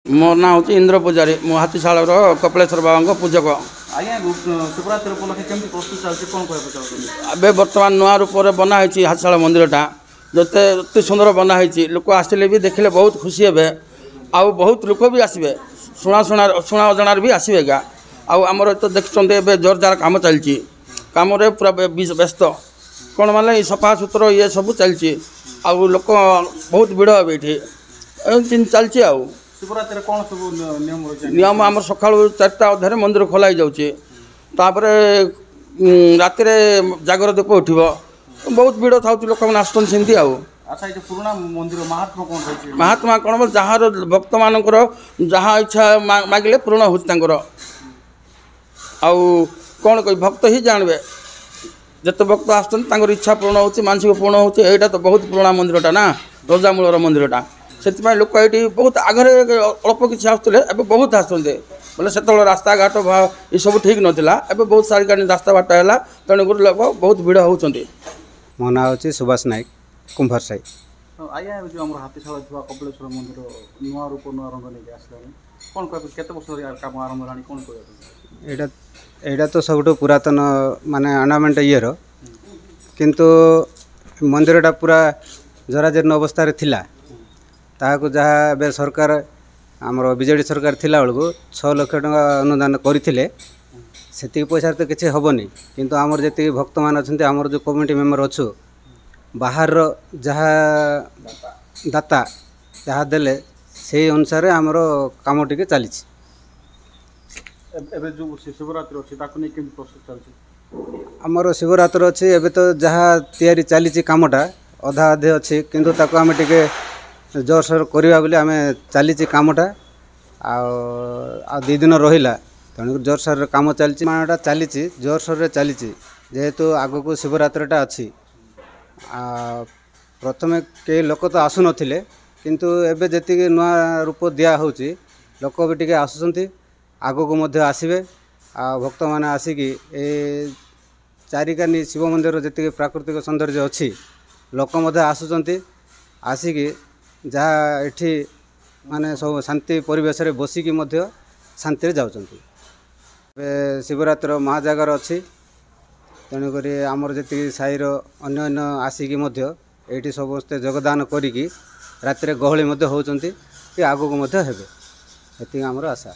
मो ना हूँ इंद्र पूजारी मो हाथीशाल कपिलेश्वर बाबा पूजक। आज्ञा शिवरात्रि उपलक्षे केमती प्रस्तुत चलती कौन कहना चाहते अबे बर्तमान नुआ रूप बनाई हाथीशाल मंदिरटा जोते अति सुंदर बनाई लोक आसिले भी देखिले बहुत खुशी हे आउ बहुत लोक भी आसबे शुणा शुणा शुणा अजणार भी आसबे गा आमर तो देखते जोरदार कम चलती कम पूरा व्यस्त कौन माने सफा सुतर ये सब चलती लोक बहुत भिड़ हे ये चलती शिवरात्रि कौन सब नियम नियम आम सका 4टा अधे मंदिर खोल जापर राति जागर दीप उठब बहुत भिड़ था लोक मैंने आसमती अच्छा ये पुराना मंदिर महात्मा कौन रही महात्मा कौन बोल जार भक्त मान जहाँ इच्छा मागिले पूर्ण हो कौन कह भक्त ही जानवे जिते भक्त आसर इच्छा पूर्ण हो मानसिक पूर्ण होटा तो बहुत पुराना मंदिरटा ना रजामूलर मंदिरटा से लोक ये बहुत आगे अल्प किसी आसुले बहुत आसते बोले से रास्ता घाट ये सब ठीक नाला बहुत सारी रास्ता बाट है तेणुक लोक बहुत भिड़ होती। मो ना हूँ सुभाष नायक कुंभार साई। आज्ञा जो आम हाथीशाल कपिलेश्वर मंदिर नुआ रूप नुआ रंग नहीं आसलानी कौन कह केत वर्ष काम आरंभ है कौन कह एटा तो सब पुरातन माने अर्नामेंट इयर किंतु मंदिरटा पूरा जराजीर्ण अवस्था थिला ताकू जहाँ बे सरकार आमर बीजेडी सरकार थिला बेलू 6 लाख टका अनुदान करते से पैसा तो किसी हेनी किंतु आमर जी भक्त मान अच्छा आमर जो कमिटी मेम्बर अच्छु बाहर जहाँ दाता जहाँ देले से अनुसार आमर कम टी चली जो शिवरात्रि अच्छी प्रस्तुत चलती आमर शिवरात्रि अच्छी एवं तो जहाँ तैयारी चली कमटा अधा अधे अच्छी किंतु ताको आम टे जोरसोर करवा बोली आम चली कमटा आ 2 दिन रहा तेणुक जोरसोर कम चलती मानटा चली जोरसोर चली जेहेतु आग को शिवरात्रिटा अच्छी प्रथम कई लोक तो आसु नथिले किंतु एबे जति नुआ रूप दिया होची लोक भी टिके आसुचंती आग को मध्य आसबे भक्त मैंने आसिकी ए चारिकानी शिव मंदिर जी प्राकृतिक सौंदर्य अच्छी लोक मध्य आसुचंती आसिकी जहाँ एठी माने सब शांति परिवेश रे बसिकी मध्य शांति जाउचंती। शिवरात्रि महाजागर अच्छी तेणुक आमर जी साईर अन्य अन्य आसिकी मध्य एठी समस्ते योगदान करिकी राति गहली मध्य होउचंती कि आगो को मध्य हेबे एति आमर आशा।